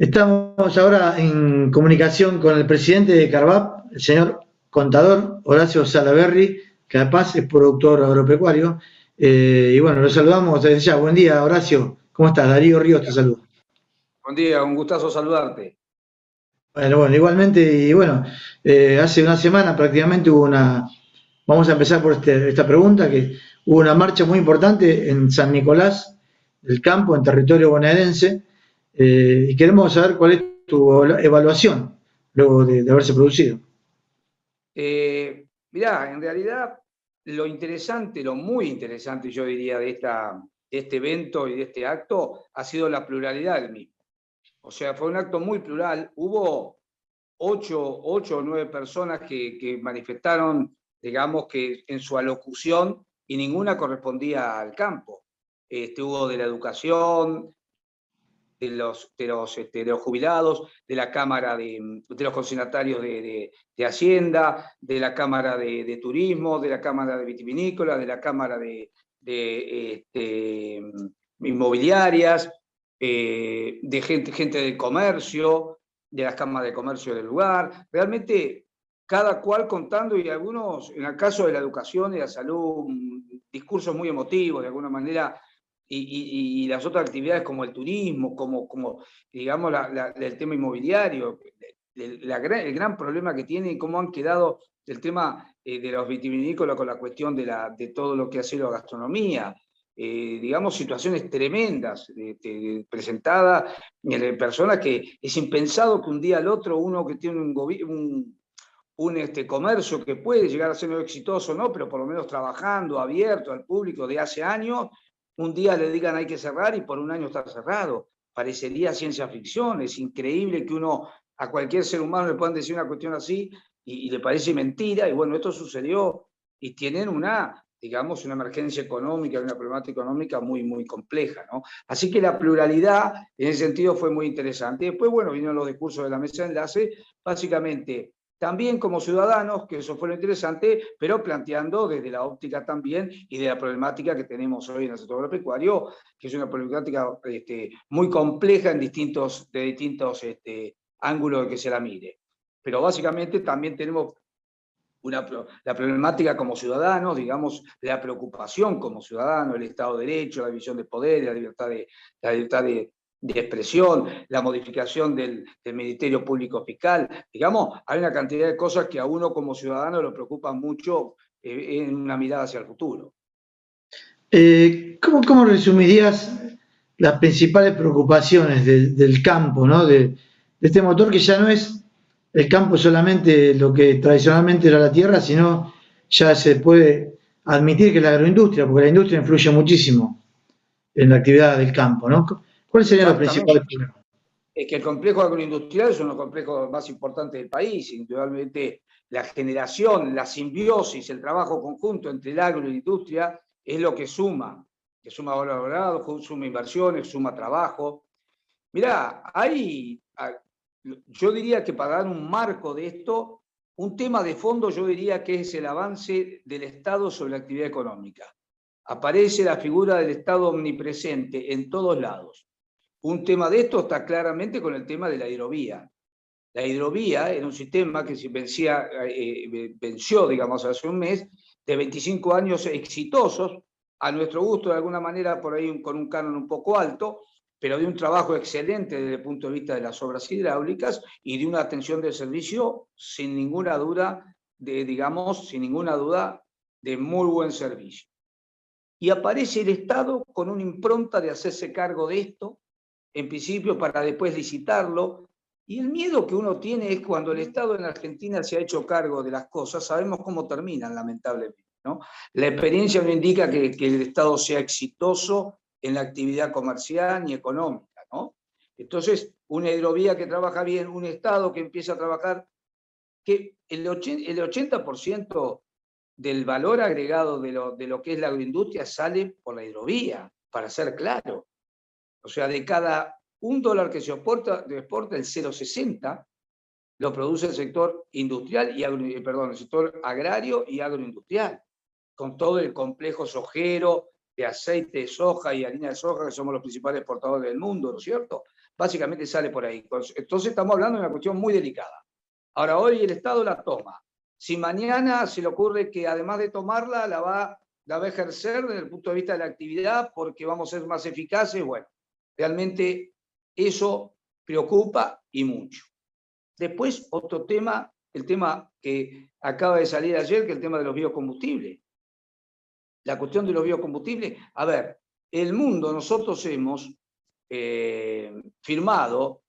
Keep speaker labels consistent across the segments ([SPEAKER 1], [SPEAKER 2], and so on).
[SPEAKER 1] Estamos ahora en comunicación con el presidente de Carvap, el señor contador Horacio Salaverry, que además es productor agropecuario. Y bueno, lo saludamos desde ya. Buen día, Horacio. ¿Cómo estás? Darío Ríos te saluda.
[SPEAKER 2] Buen día, un gustazo saludarte.
[SPEAKER 1] Bueno, igualmente, y bueno, hace una semana prácticamente vamos a empezar por esta pregunta, que hubo una marcha muy importante en San Nicolás del Campo, en territorio bonaerense, y queremos saber cuál es tu evaluación luego de haberse producido.
[SPEAKER 2] Mirá, en realidad lo interesante, lo muy interesante yo diría de este evento y de este acto ha sido la pluralidad del mismo. O sea, fue un acto muy plural. Hubo ocho o nueve personas que manifestaron, digamos, que en su alocución, y ninguna correspondía al campo. Hubo de la educación, de los jubilados, de la Cámara de los consignatarios de Hacienda, de la Cámara de Turismo, de la Cámara de Vitivinícola, de la Cámara inmobiliarias, de gente del comercio, de las cámaras de comercio del lugar. Realmente cada cual contando, y algunos, en el caso de la educación y la salud, discursos muy emotivos, de alguna manera, y las otras actividades como el turismo, como digamos, el tema inmobiliario, el gran problema que tiene y cómo han quedado el tema de los vitivinícolas con la cuestión de todo lo que ha sido la gastronomía. Digamos, situaciones tremendas presentadas en personas que es impensado que un día al otro uno que tiene un comercio que puede llegar a ser exitoso, ¿no? Pero por lo menos trabajando, abierto al público de hace años, un día le digan hay que cerrar y por un año está cerrado. Parecería ciencia ficción, es increíble que a cualquier ser humano le puedan decir una cuestión así y le parece mentira, y bueno, esto sucedió y tienen digamos, una emergencia económica, una problemática económica muy, muy compleja, ¿no? Así que la pluralidad en ese sentido fue muy interesante. Después, bueno, vinieron los discursos de la mesa de enlace, básicamente también como ciudadanos, que eso fue lo interesante, pero planteando desde la óptica también y de la problemática que tenemos hoy en el sector agropecuario, que es una problemática muy compleja de distintos ángulos de que se la mire. Pero básicamente también tenemos la problemática como ciudadanos, digamos, la preocupación como ciudadanos, el Estado de Derecho, la división de poderes, la libertad de expresión, la modificación del Ministerio Público Fiscal. Digamos, hay una cantidad de cosas que a uno como ciudadano lo preocupan mucho en una mirada hacia el futuro.
[SPEAKER 1] ¿Cómo resumirías las principales preocupaciones del campo, ¿no? De este motor que ya no es el campo solamente lo que tradicionalmente era la tierra, sino ya se puede admitir que la agroindustria, porque la industria influye muchísimo en la actividad del campo, ¿no? ¿Cuáles serían los
[SPEAKER 2] Exactamente.
[SPEAKER 1] principales problemas?
[SPEAKER 2] Es que el complejo agroindustrial es uno de los complejos más importantes del país, indudablemente la generación, la simbiosis, el trabajo conjunto entre el agro y la industria es lo que suma valor agregado, suma inversiones, suma trabajo. Mirá, yo diría que para dar un marco de esto, un tema de fondo yo diría que es el avance del Estado sobre la actividad económica. Aparece la figura del Estado omnipresente en todos lados. Un tema de esto está claramente con el tema de la hidrovía. La hidrovía era un sistema que se venció, digamos, hace un mes, de 25 años exitosos, a nuestro gusto, de alguna manera, por ahí con un canon un poco alto, pero de un trabajo excelente desde el punto de vista de las obras hidráulicas y de una atención del servicio sin ninguna duda, de muy buen servicio. Y aparece el Estado con una impronta de hacerse cargo de esto, en principio para después licitarlo, y el miedo que uno tiene es cuando el Estado en Argentina se ha hecho cargo de las cosas, sabemos cómo terminan, lamentablemente, ¿no? La experiencia no indica que el Estado sea exitoso en la actividad comercial ni económica, ¿no? Entonces, una hidrovía que trabaja bien, un Estado que empieza a trabajar, que el 80% del valor agregado de lo que es la agroindustria sale por la hidrovía, para ser claro. O sea, de cada $1 que se exporta, el 0,60 lo produce el sector industrial el sector agrario y agroindustrial, con todo el complejo sojero de aceite de soja y harina de soja, que somos los principales exportadores del mundo, ¿no es cierto? Básicamente sale por ahí. Entonces estamos hablando de una cuestión muy delicada. Ahora, hoy el Estado la toma. Si mañana se le ocurre que además de tomarla, la va a ejercer desde el punto de vista de la actividad porque vamos a ser más eficaces, bueno, realmente eso preocupa y mucho. Después, otro tema, el tema que acaba de salir ayer, que es el tema de los biocombustibles. La cuestión de los biocombustibles, a ver, el mundo, nosotros hemos firmado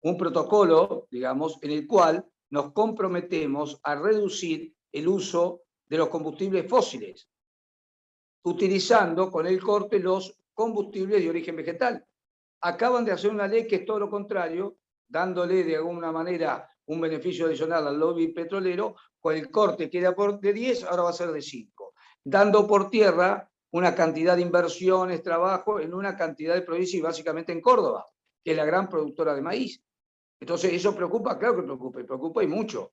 [SPEAKER 2] un protocolo, digamos, en el cual nos comprometemos a reducir el uso de los combustibles fósiles, utilizando con el corte los combustibles de origen vegetal. Acaban de hacer una ley que es todo lo contrario, dándole de alguna manera un beneficio adicional al lobby petrolero, con el corte que era de 10, ahora va a ser de 5, dando por tierra una cantidad de inversiones, trabajo en una cantidad de provincias y básicamente en Córdoba, que es la gran productora de maíz. Entonces, ¿eso preocupa? Claro que preocupa, y preocupa y mucho.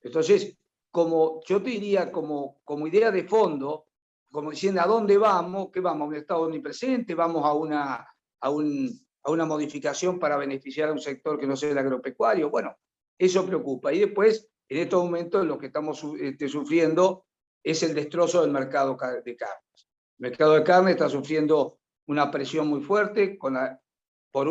[SPEAKER 2] Entonces, como yo te diría, como idea de fondo, como diciendo a dónde vamos, ¿qué vamos? ¿A un Estado omnipresente? ¿Vamos a una modificación para beneficiar a un sector que no sea el agropecuario? Bueno, eso preocupa. Y después, en estos momentos, lo que estamos sufriendo es el destrozo del mercado de carnes. El mercado de carne está sufriendo una presión muy fuerte, por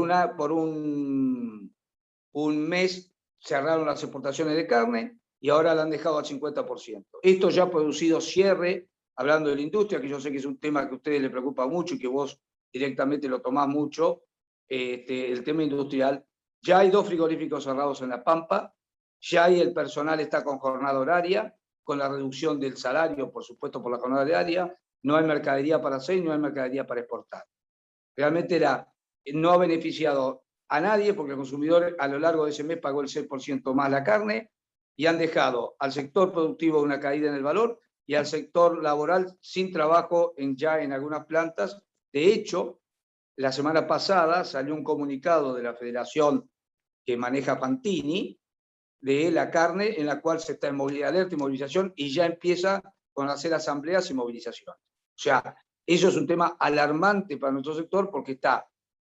[SPEAKER 2] un mes cerraron las exportaciones de carne y ahora la han dejado al 50%. Esto ya ha producido cierre, hablando de la industria, que yo sé que es un tema que a ustedes les preocupa mucho y que vos directamente lo tomás mucho, el tema industrial. Ya hay 2 frigoríficos cerrados en La Pampa, ya hay el personal está con jornada horaria, con la reducción del salario, por supuesto, por la jornada horaria, no hay mercadería para hacer y no hay mercadería para exportar. Realmente no ha beneficiado a nadie porque el consumidor a lo largo de ese mes pagó el 6% más la carne y han dejado al sector productivo una caída en el valor y al sector laboral sin trabajo ya en algunas plantas. De hecho, la semana pasada salió un comunicado de la federación que maneja Pantini de la carne, en la cual se está en alerta y movilización y ya empieza con hacer asambleas y movilizaciones. O sea, eso es un tema alarmante para nuestro sector porque está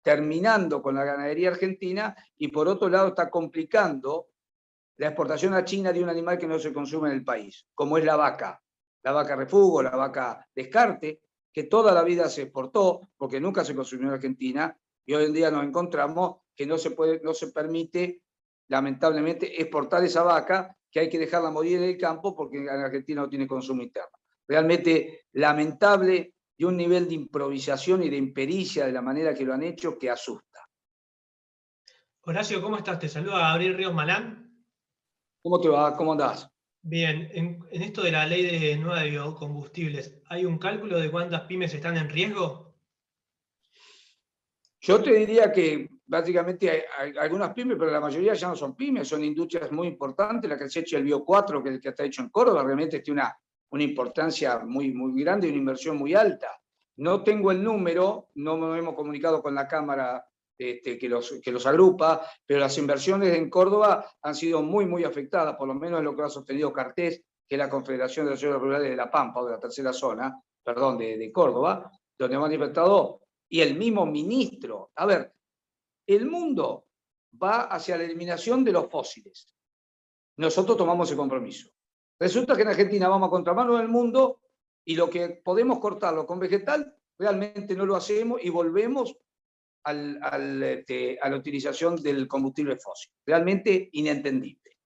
[SPEAKER 2] terminando con la ganadería argentina y por otro lado está complicando la exportación a China de un animal que no se consume en el país, como es la vaca refugo, la vaca descarte, que toda la vida se exportó porque nunca se consumió en Argentina y hoy en día nos encontramos que no se permite lamentablemente exportar esa vaca, que hay que dejarla morir en el campo porque en Argentina no tiene consumo interno. Realmente lamentable y un nivel de improvisación y de impericia de la manera que lo han hecho que asusta.
[SPEAKER 3] Horacio, ¿cómo estás? Te saluda Gabriel Ríos Malán.
[SPEAKER 2] ¿Cómo te va? ¿Cómo andás?
[SPEAKER 3] Bien, en esto de la ley nueva de biocombustibles, ¿hay un cálculo de cuántas pymes están en riesgo?
[SPEAKER 2] Yo te diría que básicamente hay algunas pymes, pero la mayoría ya no son pymes, son industrias muy importantes. La que se ha hecho el Bio 4, que es el que está hecho en Córdoba, realmente tiene una importancia muy, muy grande y una inversión muy alta. No tengo el número, no nos hemos comunicado con la Cámara que los agrupa, pero las inversiones en Córdoba han sido muy, muy afectadas, por lo menos en lo que ha sostenido Cartés, que es la Confederación de las Ciudades Rurales de La Pampa, o de la tercera zona, perdón, de Córdoba, donde han manifestado, y el mismo ministro. A ver, el mundo va hacia la eliminación de los fósiles. Nosotros tomamos ese compromiso. Resulta que en Argentina vamos a contramano del mundo y lo que podemos cortarlo con vegetal, realmente no lo hacemos y volvemos a la utilización del combustible fósil. Realmente inentendible.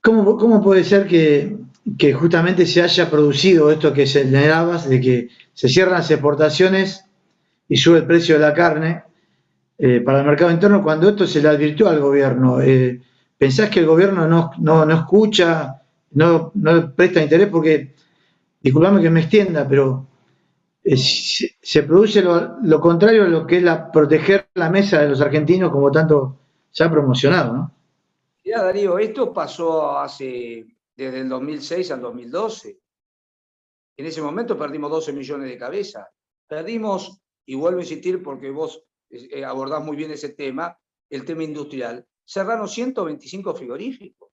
[SPEAKER 1] ¿Cómo puede ser que justamente se haya producido esto que señalabas, de que se cierran las exportaciones y sube el precio de la carne para el mercado interno, cuando esto se le advirtió al gobierno? ¿Pensás que el gobierno no escucha, no presta interés? Porque, disculpame que me extienda, pero se produce lo contrario a lo que es proteger la mesa de los argentinos, como tanto se ha promocionado, ¿no?
[SPEAKER 2] Mira, Darío, esto pasó desde el 2006 al 2012. En ese momento perdimos 12 millones de cabezas. Perdimos, y vuelvo a insistir porque vos abordás muy bien ese tema, el tema industrial. Cerraron 125 frigoríficos.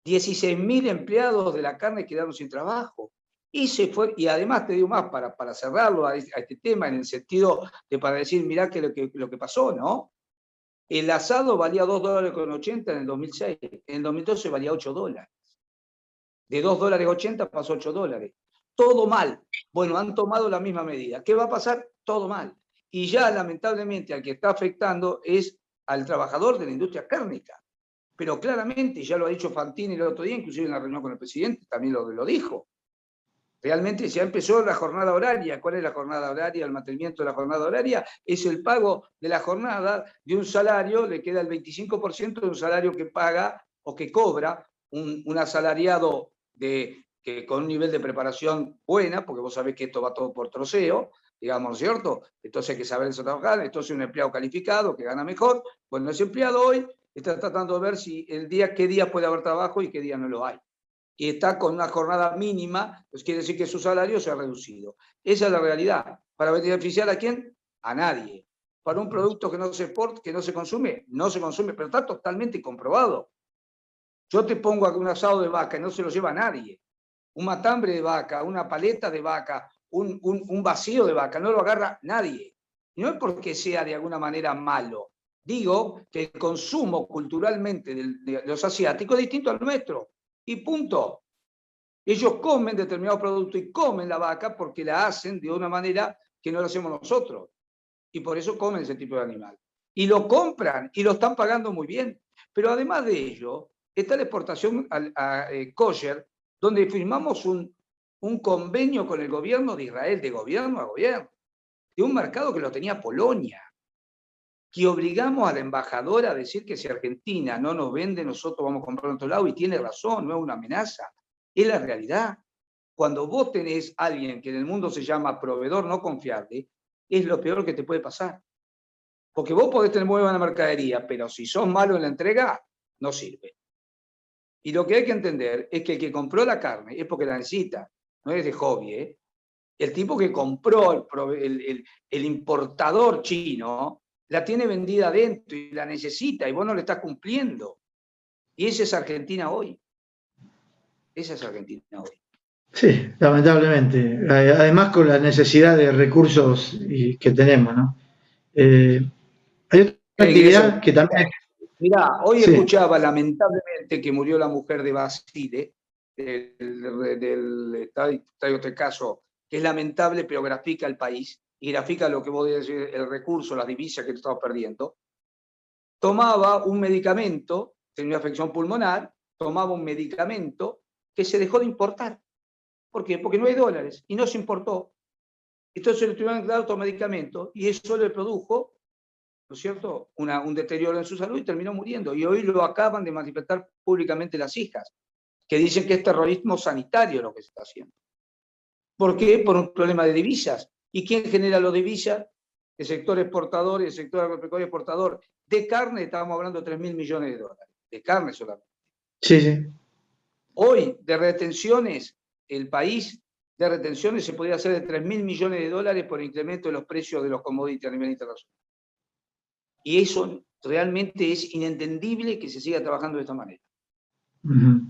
[SPEAKER 2] 16.000 empleados de la carne quedaron sin trabajo. Y se fue, y además te digo más, para cerrarlo a este tema, en el sentido de para decir, mirá lo que pasó, ¿no? El asado valía $2,80 en el 2006, en el 2012 valía $8. De $2,80 pasó a $8. Todo mal. Bueno, han tomado la misma medida. ¿Qué va a pasar? Todo mal. Y ya lamentablemente al que está afectando es al trabajador de la industria cárnica. Pero claramente, ya lo ha dicho Fantini el otro día, inclusive en la reunión con el presidente, también lo dijo. Realmente ya empezó la jornada horaria. ¿Cuál es la jornada horaria? El mantenimiento de la jornada horaria es el pago de la jornada de un salario, le queda el 25% de un salario que paga o que cobra un asalariado con un nivel de preparación buena, porque vos sabés que esto va todo por troceo, digamos, ¿cierto? Entonces hay que saber eso trabajar, entonces un empleado calificado que gana mejor, bueno, ese empleado hoy está tratando de ver si qué día puede haber trabajo y qué día no lo hay. Y está con una jornada mínima, pues quiere decir que su salario se ha reducido. Esa es la realidad. ¿Para beneficiar a quién? A nadie. Para un producto que no se exporta, que no se consume, pero está totalmente comprobado. Yo te pongo un asado de vaca y no se lo lleva a nadie. Un matambre de vaca, una paleta de vaca, un vacío de vaca, no lo agarra nadie. Y no es porque sea de alguna manera malo. Digo que el consumo culturalmente de los asiáticos es distinto al nuestro. Y punto. Ellos comen determinado producto y comen la vaca porque la hacen de una manera que no lo hacemos nosotros. Y por eso comen ese tipo de animal. Y lo compran y lo están pagando muy bien. Pero además de ello, está la exportación a kosher, donde firmamos un convenio con el gobierno de Israel, de gobierno a gobierno, de un mercado que lo tenía Polonia, que obligamos a la embajadora a decir que si Argentina no nos vende, nosotros vamos a comprar en otro lado, y tiene razón, no es una amenaza, es la realidad. Cuando vos tenés a alguien que en el mundo se llama proveedor no confiable, es lo peor que te puede pasar. Porque vos podés tener muy buena mercadería, pero si sos malo en la entrega, no sirve. Y lo que hay que entender es que el que compró la carne es porque la necesita, no es de hobby, ¿eh? El tipo que compró, el importador chino, la tiene vendida adentro y la necesita y vos no le estás cumpliendo. Y esa es Argentina hoy. Esa es Argentina hoy.
[SPEAKER 1] Sí, lamentablemente. Además con la necesidad de recursos que tenemos, ¿no? Hay otra actividad que también...
[SPEAKER 2] Mirá, hoy
[SPEAKER 1] Sí.
[SPEAKER 2] escuchaba lamentablemente que murió la mujer de Basile, del este caso, que es lamentable, pero grafica el país, y grafica lo que vos decís, el recurso, las divisas que estamos perdiendo. Tomaba un medicamento, tenía una afección pulmonar, tomaba un medicamento que se dejó de importar. ¿Por qué? Porque no hay dólares, y no se importó. Entonces le tuvieron que dar otro medicamento, y eso le produjo, ¿no es cierto?, un deterioro en su salud y terminó muriendo. Y hoy lo acaban de manifestar públicamente las hijas, que dicen que es terrorismo sanitario lo que se está haciendo. ¿Por qué? Por un problema de divisas. ¿Y quién genera los divisas? El sector exportador y el sector agropecuario exportador. De carne estamos hablando de $3.000 millones. De carne solamente.
[SPEAKER 1] Sí, sí.
[SPEAKER 2] Hoy, de retenciones, el país de retenciones se podría hacer de $3.000 millones por incremento de los precios de los commodities a nivel internacional. Y eso realmente es inentendible que se siga trabajando de esta manera.
[SPEAKER 1] Uh-huh.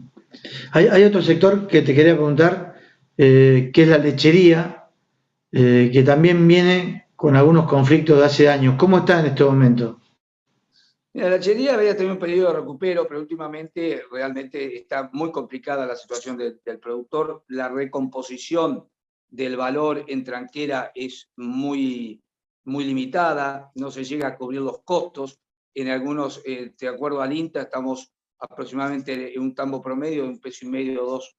[SPEAKER 1] Hay otro sector que te quería preguntar, que es la lechería, que también viene con algunos conflictos de hace años. ¿Cómo está en este momento?
[SPEAKER 2] Mira, la lechería había tenido un periodo de recupero, pero últimamente realmente está muy complicada la situación del productor. La recomposición del valor en tranquera es muy limitada, no se llega a cubrir los costos. En algunos, de acuerdo al INTA, estamos aproximadamente en un tambo promedio de $1,50 o $2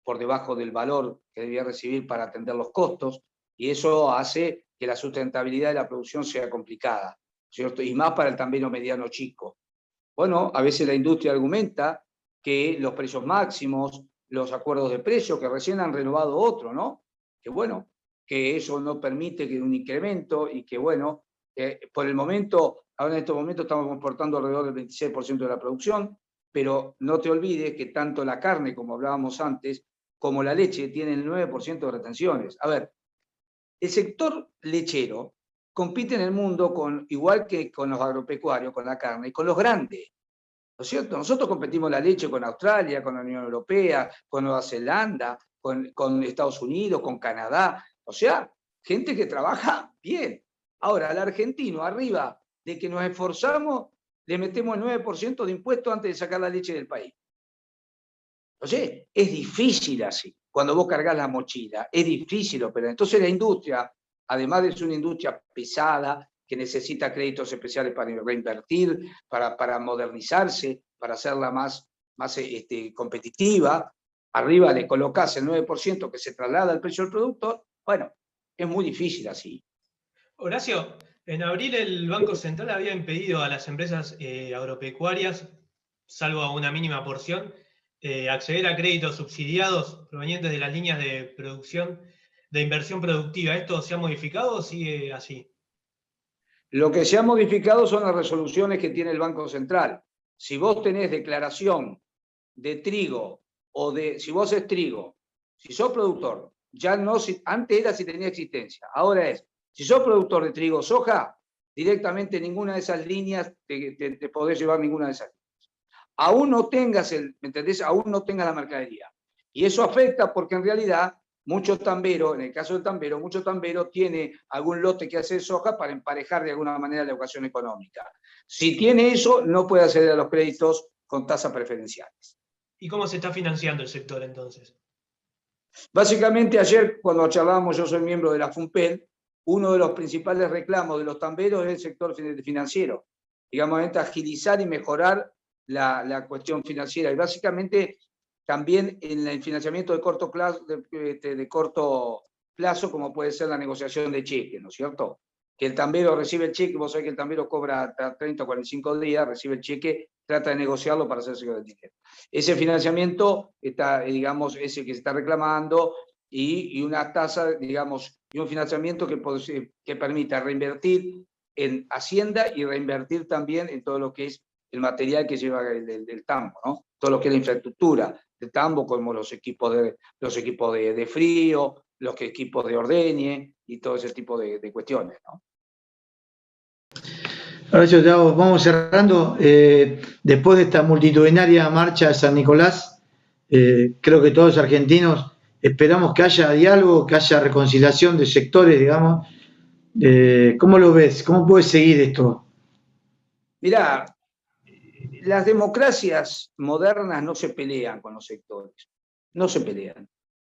[SPEAKER 2] por debajo del valor que debía recibir para atender los costos, y eso hace que la sustentabilidad de la producción sea complicada, ¿cierto? Y más para el también mediano chico. Bueno, a veces la industria argumenta que los precios máximos, los acuerdos de precio, que recién han renovado otro, ¿no? Que bueno, que eso no permite que un incremento y que bueno, por el momento, ahora en estos momentos estamos comportando alrededor del 26% de la producción, pero no te olvides que tanto la carne, como hablábamos antes, como la leche tienen el 9% de retenciones. A ver, el sector lechero compite en el mundo igual que con los agropecuarios, con la carne, con los grandes. ¿no es cierto? Nosotros competimos la leche con Australia, con la Unión Europea, con Nueva Zelanda, con Estados Unidos, con Canadá. O sea, gente que trabaja bien. Ahora, al argentino, arriba de que nos esforzamos, le metemos el 9% de impuesto antes de sacar la leche del país. Entonces, es difícil así. Cuando vos cargas la mochila, es difícil operar. Entonces, la industria, además de ser una industria pesada, que necesita créditos especiales para reinvertir, para modernizarse, para hacerla más competitiva, arriba le colocás el 9% que se traslada al precio del producto, bueno, es muy difícil así.
[SPEAKER 3] Horacio, en abril el Banco Central había impedido a las empresas agropecuarias, salvo a una mínima porción, acceder a créditos subsidiados provenientes de las líneas de producción, de inversión productiva. ¿Esto se ha modificado o sigue así?
[SPEAKER 2] Lo que se ha modificado son las resoluciones que tiene el Banco Central. Si vos tenés declaración de trigo, si vos es trigo, si sos productor, ya no, antes era si tenía existencia, ahora es, si sos productor de trigo o soja, directamente ninguna de esas líneas te podés llevar ninguna de esas líneas. Aún no tengas ¿me entendés? Aún no tengas la mercadería. Y eso afecta porque en realidad muchos tamberos, en el caso del tambero, muchos tamberos tiene algún lote que hace soja para emparejar de alguna manera la ecuación económica. Si tiene eso, no puede acceder a los créditos con tasas preferenciales.
[SPEAKER 3] ¿Y cómo se está financiando el sector entonces?
[SPEAKER 2] Básicamente ayer cuando charlábamos, yo soy miembro de la FUNPEL, uno de los principales reclamos de los tamberos es el sector financiero. Digamos, agilizar y mejorar la cuestión financiera. Y básicamente también en el financiamiento de corto plazo, como puede ser la negociación de cheques, ¿no es cierto? Que el tambero recibe el cheque, vos sabés que el tambero cobra 30 o 45 días, recibe el cheque, trata de negociarlo para hacerse con el dinero. Ese financiamiento está, digamos, ese que se está reclamando y una tasa, digamos, y un financiamiento que permita reinvertir en Hacienda y reinvertir también en todo lo que es el material que lleva del tambo, ¿no? Todo lo que es la infraestructura del tambo, como los equipos de frío, los equipos de ordeñe y todo ese tipo de cuestiones, ¿no?
[SPEAKER 1] Horacio, vamos cerrando. Después de esta multitudinaria marcha de San Nicolás, creo que todos los argentinos esperamos que haya diálogo, que haya reconciliación de sectores, digamos. ¿Cómo lo ves? ¿Cómo puede seguir esto?
[SPEAKER 2] Mirá, las democracias modernas no se pelean con los sectores, no se pelean.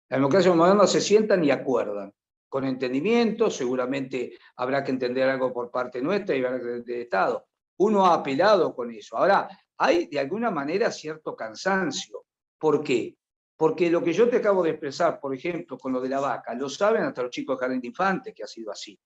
[SPEAKER 2] Las democracias modernas se sientan y acuerdan, con entendimiento, seguramente habrá que entender algo por parte nuestra y del Estado. Uno ha apelado con eso. Ahora, hay de alguna manera cierto cansancio. ¿Por qué? Porque lo que yo te acabo de expresar, por ejemplo, con lo de la vaca, lo saben hasta los chicos de jardín de infantes que ha sido así.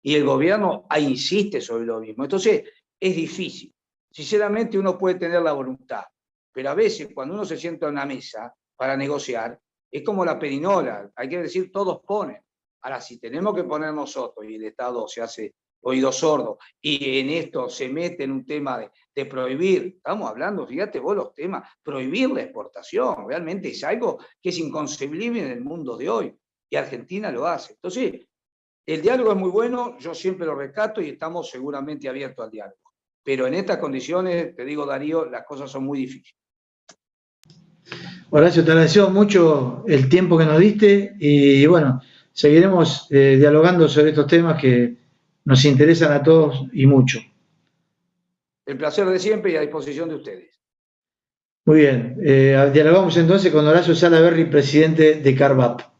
[SPEAKER 2] Y el gobierno insiste sobre lo mismo. Entonces, es difícil. Sinceramente, uno puede tener la voluntad, pero a veces cuando uno se sienta a una mesa para negociar, es como la perinola, hay que decir, todos ponen. Ahora, si tenemos que poner nosotros y el Estado se hace oído sordo y en esto se mete en un tema de prohibir, estamos hablando, fíjate vos los temas, prohibir la exportación, realmente es algo que es inconcebible en el mundo de hoy, y Argentina lo hace. Entonces, el diálogo es muy bueno, yo siempre lo rescato y estamos seguramente abiertos al diálogo. Pero en estas condiciones, te digo Darío, las cosas son muy difíciles.
[SPEAKER 1] Horacio, te agradecemos mucho el tiempo que nos diste y bueno, seguiremos dialogando sobre estos temas que nos interesan a todos y mucho.
[SPEAKER 2] El placer de siempre y a disposición de ustedes.
[SPEAKER 1] Muy bien, dialogamos entonces con Horacio Salaverry, presidente de CARVAP.